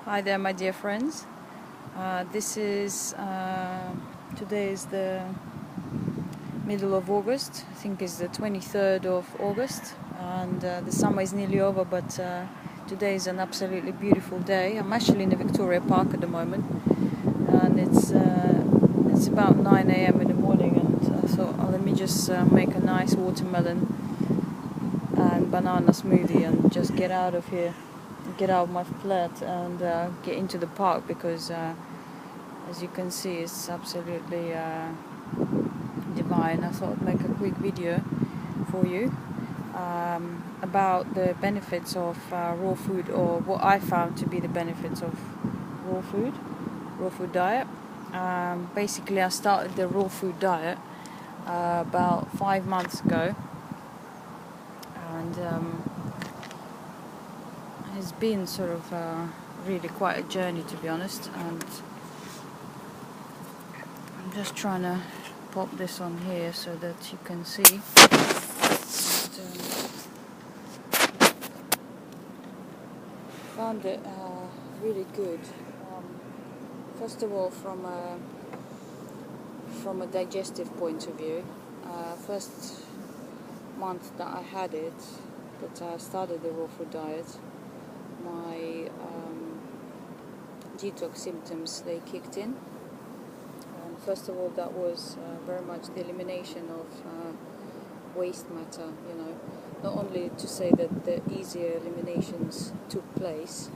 Hi there, my dear friends. Today is the middle of August. I think it's the 23rd of August, and the summer is nearly over. But today is an absolutely beautiful day. I'm actually in the Victoria Park at the moment, and it's about 9 a.m. in the morning. And I thought, let me just make a nice watermelon and banana smoothie and just get out of here. Get out of my flat and get into the park because as you can see it's absolutely divine. I thought I'd make a quick video for you about the benefits of raw food, or what I found to be the benefits of raw food diet. Basically I started the raw food diet about 5 months ago, and it's been sort of really quite a journey, to be honest. And I'm just trying to pop this on here so that you can see. And, found it really good. First of all, from a digestive point of view, first month that I had it, that I started the raw food diet, my detox symptoms, they kicked in. And first of all, that was very much the elimination of waste matter, not only to say that the easier eliminations took place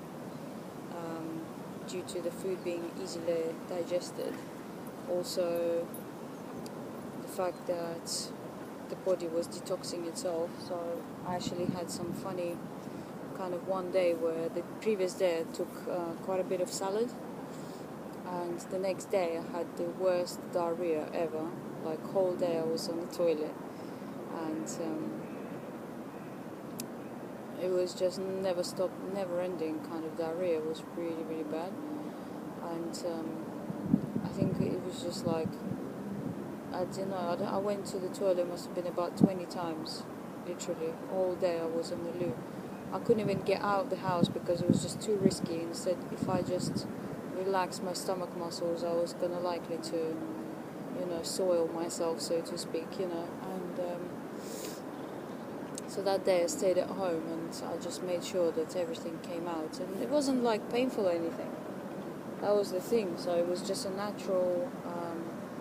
due to the food being easily digested, also the fact that the body was detoxing itself. So I actually had some funny kind of one day where the previous day I took quite a bit of salad, and the next day I had the worst diarrhea ever. Like, whole day I was on the toilet, and it was just never stopped, never ending kind of diarrhea. It was really, really bad. And I think it was just like, I don't know, I went to the toilet, must have been about 20 times, literally. All day I was on the loo. I couldn't even get out of the house because it was just too risky. Instead, if I just relaxed my stomach muscles, I was gonna likely to, soil myself, so to speak, And so that day I stayed at home and I just made sure that everything came out. And it wasn't like painful or anything. That was the thing. So it was just a natural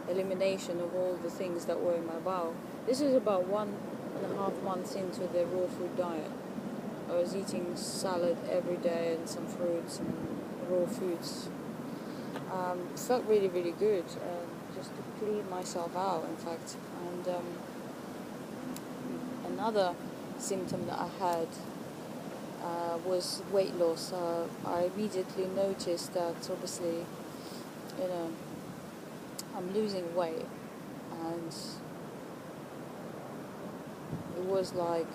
elimination of all the things that were in my bowel. This is about 1.5 months into the raw food diet. I was eating salad every day and some fruits and raw foods. Felt really, really good, just to clean myself out, in fact. And another symptom that I had was weight loss. I immediately noticed that, obviously, I'm losing weight, and it was like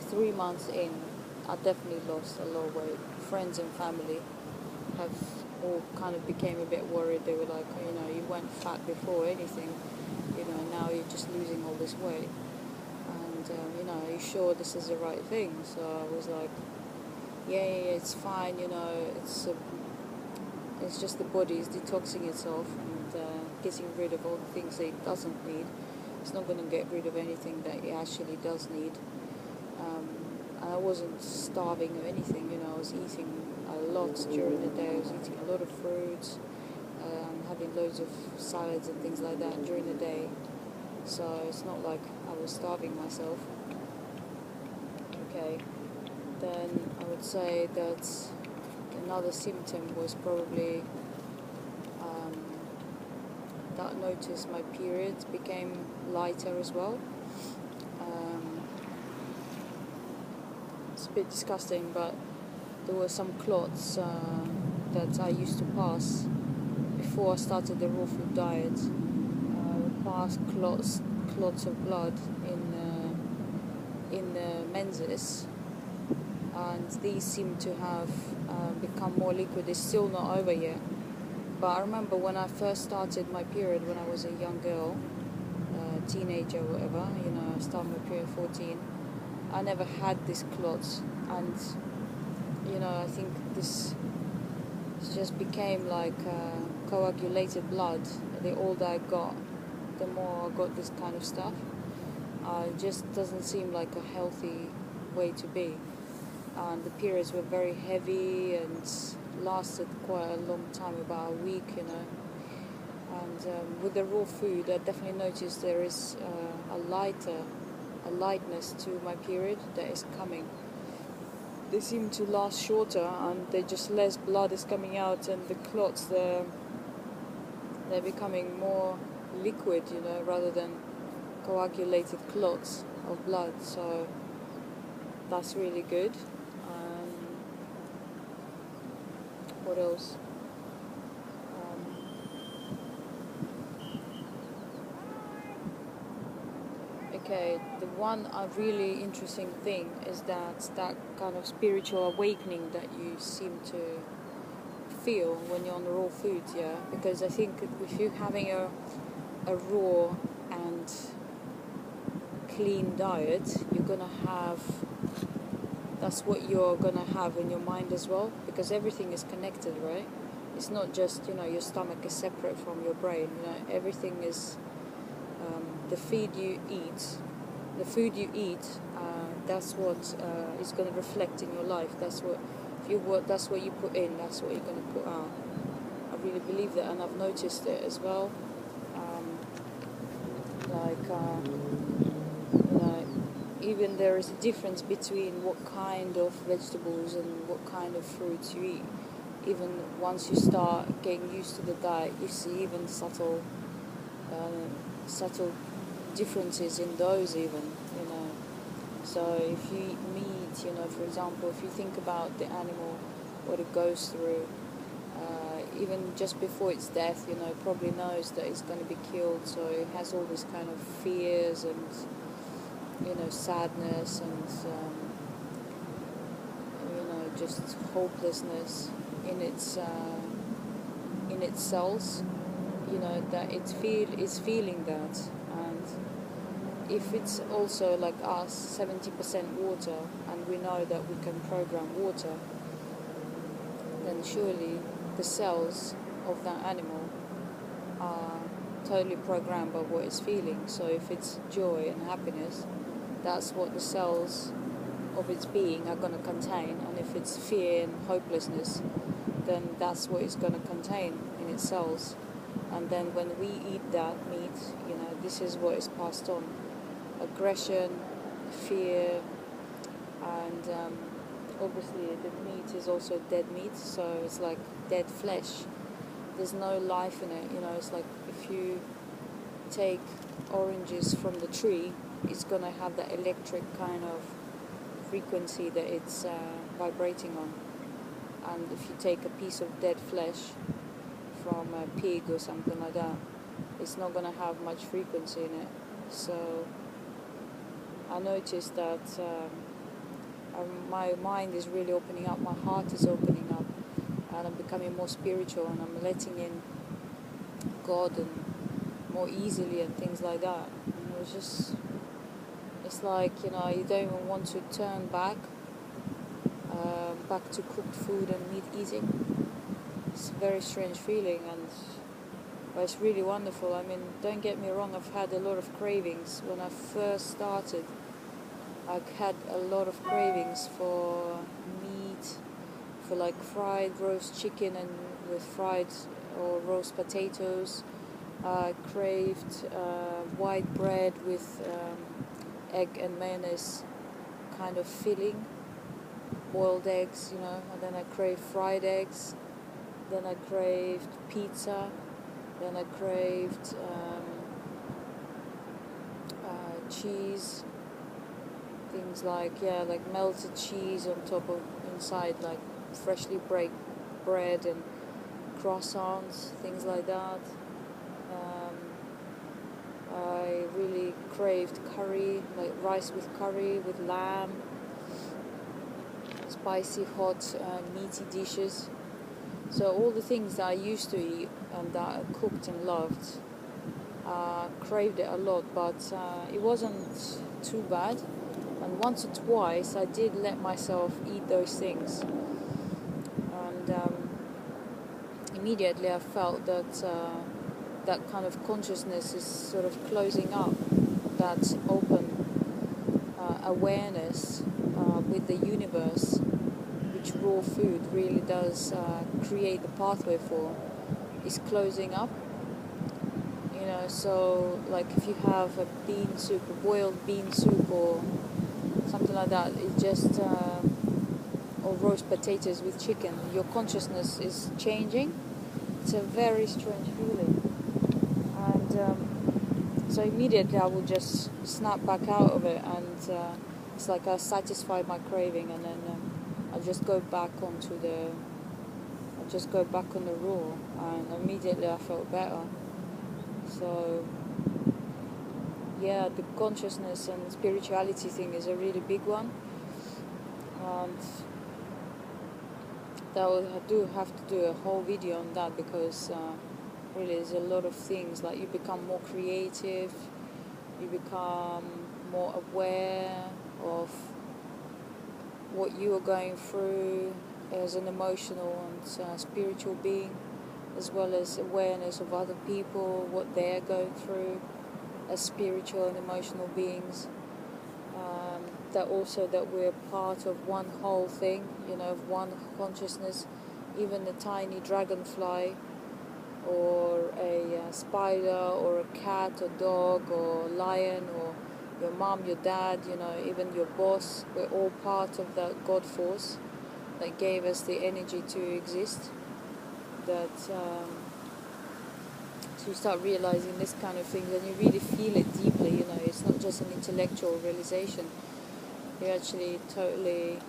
3 months in, I definitely lost a lot of weight. Friends and family have all kind of became a bit worried. They were like, you weren't fat before anything, now you're just losing all this weight. And, are you sure this is the right thing? So I was like, yeah, it's fine, it's just the body is detoxing itself and getting rid of all the things that it doesn't need. It's not going to get rid of anything that it actually does need. And I wasn't starving or anything, I was eating a lot during the day. I was eating a lot of fruits, having loads of salads and things like that during the day. So it's not like I was starving myself. Okay, then I would say that another symptom was probably that I noticed my periods became lighter as well. It's a bit disgusting, but there were some clots that I used to pass before I started the raw food diet. Past clots of blood in the menses, and these seem to have become more liquid. It's still not over yet, but I remember when I first started my period, when I was a young girl, teenager, whatever, I started my period at 14. I never had these clots, and I think this just became like coagulated blood. The older I got, the more I got this kind of stuff. It just doesn't seem like a healthy way to be. And the periods were very heavy and lasted quite a long time, about a week, And with the raw food, I definitely noticed there is a lightness to my period that is coming. They seem to last shorter, and they just less blood is coming out, and the clots they're becoming more liquid, rather than coagulated clots of blood. So that's really good. What else? Okay, the one really interesting thing is that kind of spiritual awakening that you seem to feel when you're on the raw food, yeah. Because I think if you're having a raw and clean diet, that's what you're gonna have in your mind as well, because everything is connected, right? It's not just your stomach is separate from your brain. Everything is the food you eat. That's what is going to reflect in your life. That's what you put in. That's what you're going to put out. I really believe that, and I've noticed it as well. Even there is a difference between what kind of vegetables and what kind of fruits you eat. Even once you start getting used to the diet, you see even subtle differences in those even. So if you eat meat, for example, if you think about the animal, what it goes through, even just before its death, it probably knows that it's going to be killed, so it has all these kind of fears and sadness and just hopelessness in its cells, that it's feeling that. And if it's also like us, 70% water, and we know that we can program water, then surely the cells of that animal are totally programmed by what it's feeling. So if it's joy and happiness, that's what the cells of its being are going to contain. And if it's fear and hopelessness, then that's what it's going to contain in its cells. And then when we eat that meat, this is what is passed on. Aggression, fear, and obviously the meat is also dead meat, so it's like dead flesh. There's no life in it. It's like if you take oranges from the tree, it's going to have that electric kind of frequency that it's vibrating on. And if you take a piece of dead flesh from a pig or something like that, it's not going to have much frequency in it. So I noticed that my mind is really opening up, my heart is opening up, and I'm becoming more spiritual, and I'm letting in God and more easily and things like that. It's like, you don't even want to turn back to cooked food and meat eating. It's a very strange feeling, but it's really wonderful. I mean, don't get me wrong, I've had a lot of cravings. When I first started, I had a lot of cravings for meat, for like fried roast chicken and with fried or roast potatoes. I craved white bread with egg and mayonnaise kind of filling, boiled eggs, and then I craved fried eggs, then I craved pizza, then I craved cheese, things like melted cheese on top of inside like freshly baked bread and croissants, things like that. I really craved curry, like rice with curry, with lamb, spicy, hot, meaty dishes. So all the things that I used to eat and that I cooked and loved, craved it a lot, but it wasn't too bad. And and once or twice I did let myself eat those things, and immediately I felt that that kind of consciousness is sort of closing up, that open awareness with the universe, which raw food really does create the pathway for, is closing up. You know, so like if you have a bean soup, a boiled bean soup or something like that, it just or roast potatoes with chicken, your consciousness is changing. It's a very strange feeling, and so immediately I will just snap back out of it, and it's like I satisfied my craving, and then I just go back on the raw, and immediately I felt better. So yeah, the consciousness and spirituality thing is a really big one, and I do have to do a whole video on that, because really there's a lot of things, like you become more creative, you become more aware of what you are going through as an emotional and spiritual being, as well as awareness of other people, what they're going through as spiritual and emotional beings. That we're part of one whole thing, you know, of one consciousness. Even a tiny dragonfly, or a spider, or a cat, or dog, or lion, or your mom, your dad, you know, even your boss, we're all part of that God force that gave us the energy to exist. That so you start realizing this kind of things, and you really feel it deeply, you know, it's not just an intellectual realization. You actually totally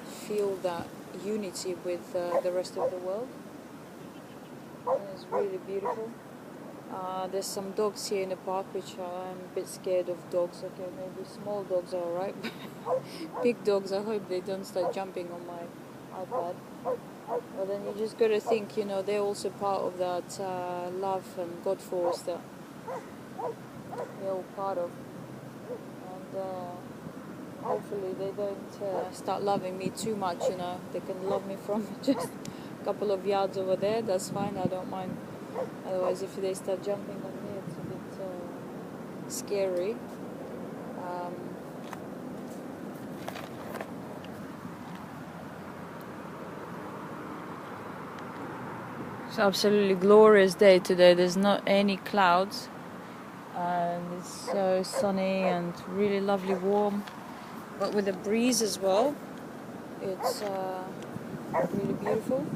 feel that unity with the rest of the world, and it's really beautiful. There's some dogs here in the park, which I'm a bit scared of dogs. Okay, maybe small dogs are alright, big dogs, I hope they don't start jumping on my iPad. But then you just got to think, you know, they're also part of that love and God force that we're all part of. And hopefully they don't start loving me too much, you know. They can love me from just a couple of yards over there, that's fine, I don't mind. Otherwise, if they start jumping on me, it's a bit scary. It's absolutely glorious day today. There's not any clouds, and it's so sunny and really lovely warm, but with a breeze as well. It's really beautiful.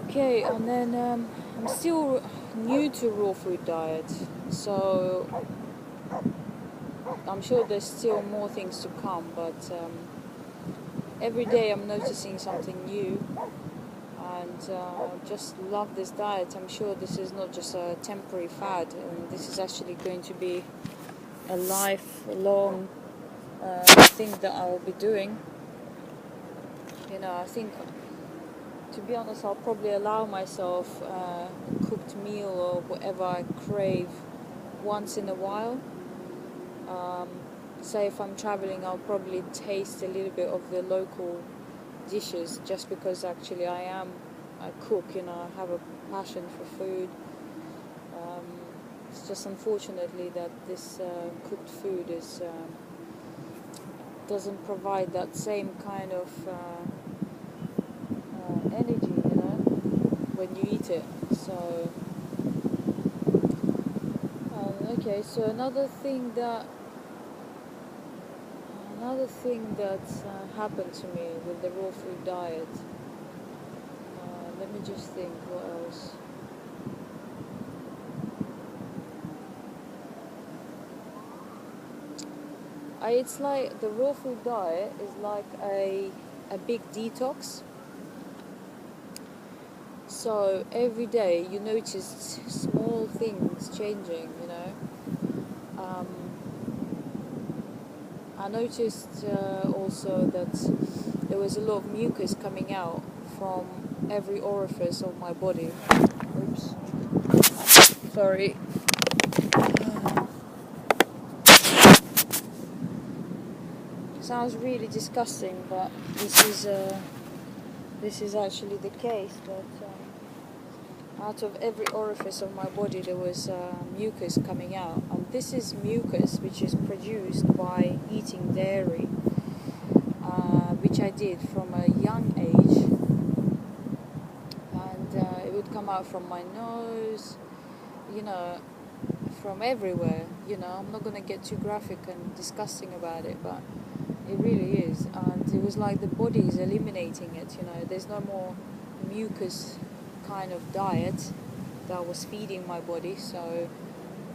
Okay, and then I'm still new to raw food diet, so I'm sure there's still more things to come, but every day I'm noticing something new, and just love this diet. I'm sure this is not just a temporary fad, and this is actually going to be a lifelong thing that I will be doing. You know, I think, to be honest, I'll probably allow myself a cooked meal or whatever I crave once in a while. Say if I'm traveling, I'll probably taste a little bit of the local dishes, just because actually I am a cook, you know, I have a passion for food. It's just unfortunately that this cooked food doesn't provide that same kind of energy, you know, when you eat it. So okay, so another thing that happened to me with the raw food diet. Let me just think what else. It's like the raw food diet is like a big detox. So every day you notice small things changing, you know. I noticed also that there was a lot of mucus coming out from every orifice of my body. Oops. Sorry. Sounds really disgusting, but this is actually the case. That out of every orifice of my body there was mucus coming out, and this is mucus which is produced by eating dairy, which I did from a young age, and it would come out from my nose, you know, from everywhere. You know, I'm not going to get too graphic and disgusting about it, but it really is. And it was like the body is eliminating it, you know. There's no more mucus kind of diet that was feeding my body, so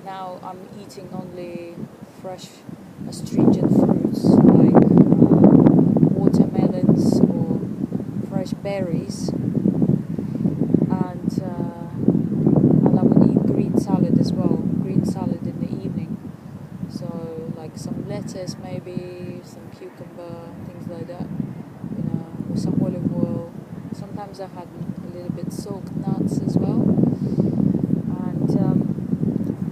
now I'm eating only fresh astringent fruits like watermelons or fresh berries, and I would eat green salad as well, green salad in the evening. So like some lettuce, maybe some cucumber, things like that, you know, with some olive oil. Sometimes I had a little bit soaked nuts as well, and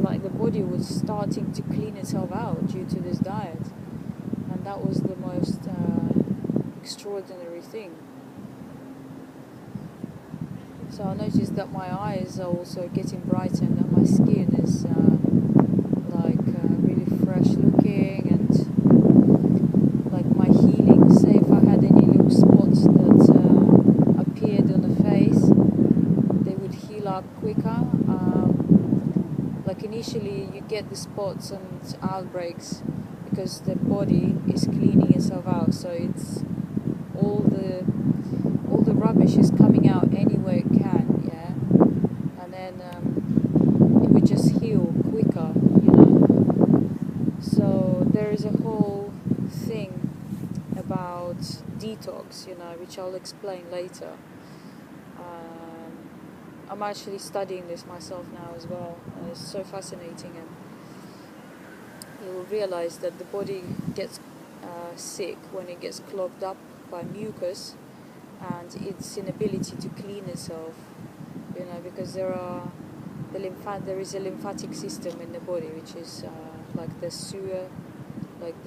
like the body was starting to clean itself out due to this diet, and that was the most extraordinary thing. So I noticed that my eyes are also getting brighter and that my skin is really fresh looking, and like my healing, say if I had any little spots that appeared on the face, they would heal up quicker. Like initially you get the spots and outbreaks because the body is cleaning itself out, so it's all the rubbish is coming out any way it can, yeah, and then it would just heal quicker, you know. So there is a whole thing about detox, you know, which I'll explain later. I'm actually studying this myself now as well, and it's so fascinating, and you will realize that the body gets sick when it gets clogged up by mucus and its inability to clean itself, you know, because there is a lymphatic system in the body which is like the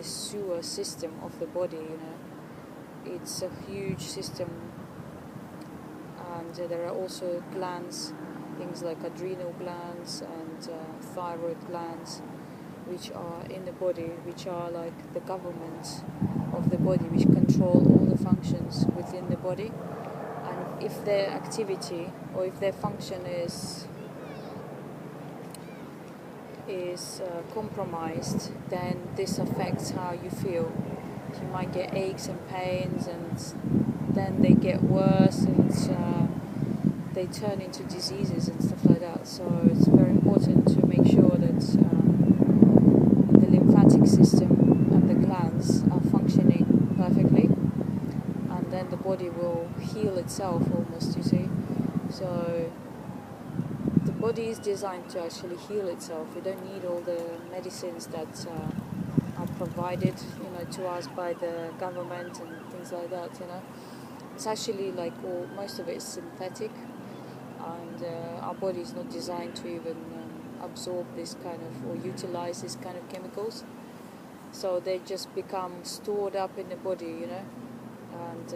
sewer system of the body, you know. It's a huge system, and there are also glands, things like adrenal glands and thyroid glands, which are in the body, which are like the government of the body, which control all the functions within the body. And if their activity or if their function is compromised, then this affects how you feel. So you might get aches and pains, and then they get worse, and they turn into diseases and stuff like that. So it's very important to make sure that the lymphatic system and the glands are functioning perfectly, and then the body will heal itself almost, you see. So the body is designed to actually heal itself. You don't need all the medicines that are provided, you know, to us by the government and things like that, you know. It's actually like most of it is synthetic, and our body is not designed to even absorb this kind of or utilize this kind of chemicals. So they just become stored up in the body, you know, and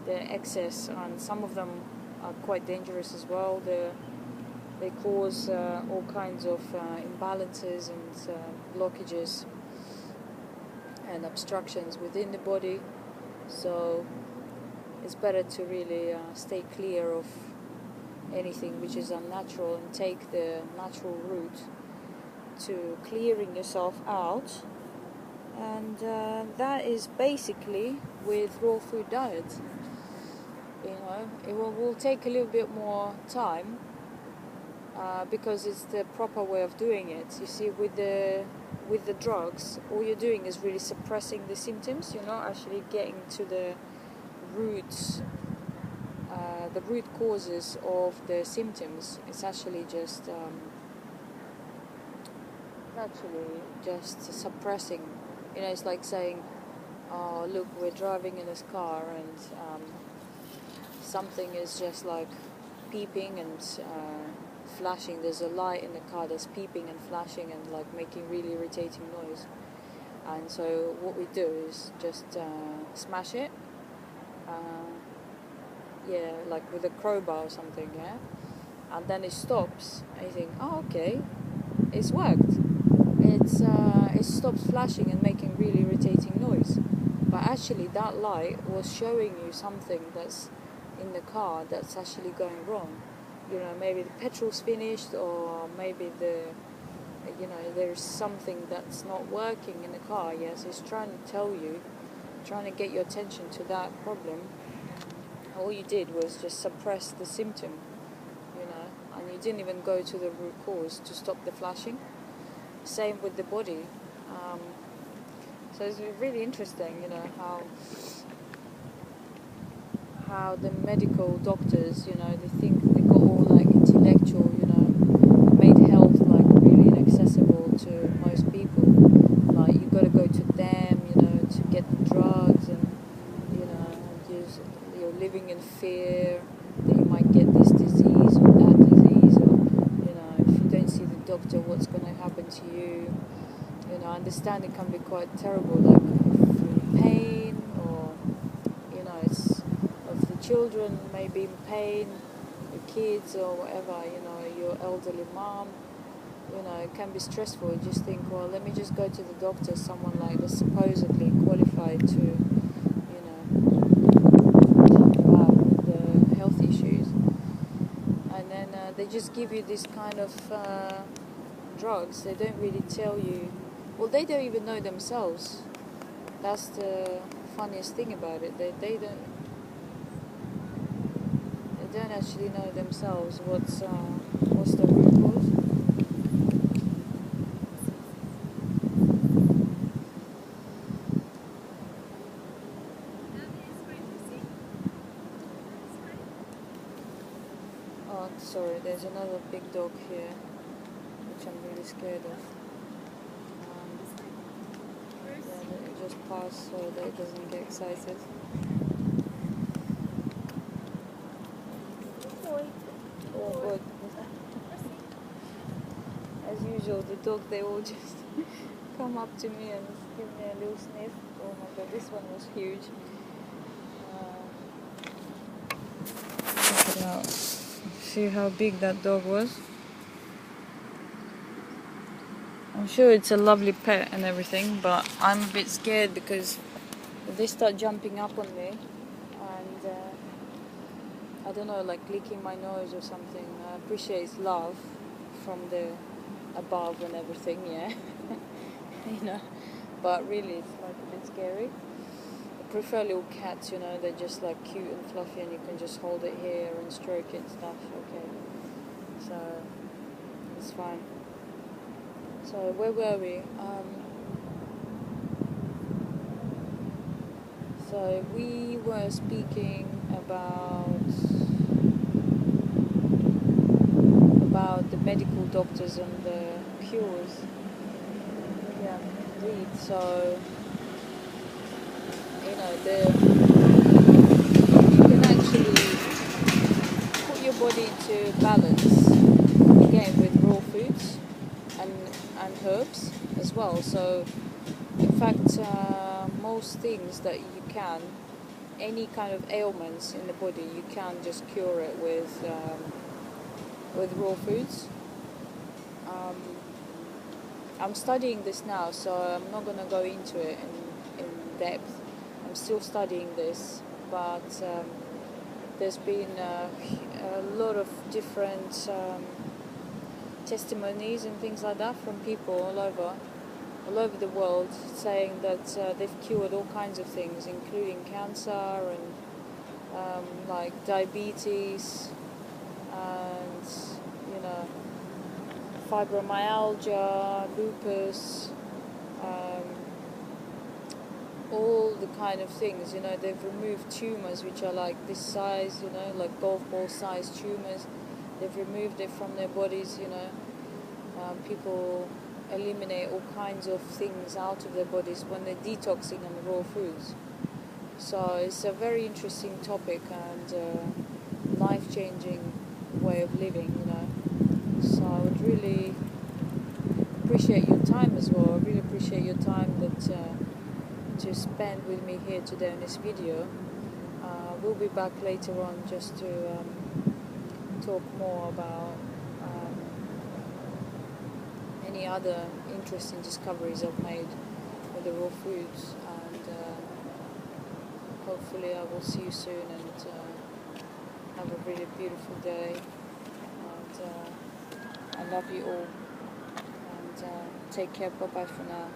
the excess, and some of them are quite dangerous as well. They cause all kinds of imbalances and blockages and obstructions within the body. So it's better to really stay clear of anything which is unnatural and take the natural route to clearing yourself out. And that is basically with raw food diet. You know, it will take a little bit more time because it's the proper way of doing it. You see, with the drugs, all you're doing is really suppressing the symptoms. You're not actually getting to the roots, the root causes of the symptoms. It's actually just suppressing. You know, it's like saying, "Oh, look, we're driving in this car, and something is just like peeping and flashing. There's a light in the car that's peeping and flashing and like making really irritating noise." And so what we do is just smash it, yeah, like with a crowbar or something, yeah, and then it stops. And you think, oh, okay, it's worked. It stops flashing and making really irritating noise. But actually, that light was showing you something that's in the car that's actually going wrong. Maybe the petrol's finished, or maybe there's something that's not working in the car. Yes, it's trying to tell you, trying to get your attention to that problem. All you did was just suppress the symptom, and you didn't even go to the root cause to stop the flashing. Same with the body. So it's really interesting, how the medical doctors, they think they got all like intellectual, made health like really inaccessible to most people. Like you got to go to them, to get the drugs, and you're living in fear that you might get this disease or that disease, or if you don't see the doctor, what's going to happen to you. I understand it can be quite terrible, like pain, or it's of the children maybe in pain, your kids or whatever, your elderly mom. It can be stressful. You just think, well, let me just go to the doctor, someone like that's supposedly qualified to, talk about the health issues, and then they just give you this kind of drugs. They don't really tell you. Well, they don't even know themselves. That's the funniest thing about it. They don't actually know themselves what's the root cause. Oh, sorry. There's another big dog here, which I'm really scared of. Let it just pass so that it doesn't get excited. Oh, good. As usual, the dog, they all just come up to me and give me a little sniff. Oh my god, this one was huge. Check it out. See how big that dog was? I'm sure it's a lovely pet and everything, but I'm a bit scared because they start jumping up on me and I don't know, like licking my nose or something. I appreciate it's love from the above and everything, yeah. But really it's like a bit scary. I prefer little cats, they're just like cute and fluffy and you can just hold it here and stroke it and stuff, okay. So it's fine. So where were we? So we were speaking about the medical doctors and the cures. Yeah, indeed. So you can actually put your body into balance again with raw foods and herbs as well. So in fact, most things that you can, any kind of ailments in the body, you can just cure it with raw foods. I'm studying this now, so I'm not going to go into it in depth. I'm still studying this, but there's been a lot of different testimonies and things like that from people all over the world, saying that they've cured all kinds of things, including cancer and like diabetes and fibromyalgia, lupus, all the kind of things. They've removed tumors which are like this size, like golf ball size tumors. They've removed it from their bodies. People eliminate all kinds of things out of their bodies when they're detoxing on raw foods. So it's a very interesting topic and life-changing way of living, So I would really appreciate your time as well. I really appreciate your time that to spend with me here today on this video. We'll be back later on just to talk more about any other interesting discoveries I've made with the raw foods, and hopefully I will see you soon, and have a really beautiful day, and I love you all, and take care. Bye bye for now.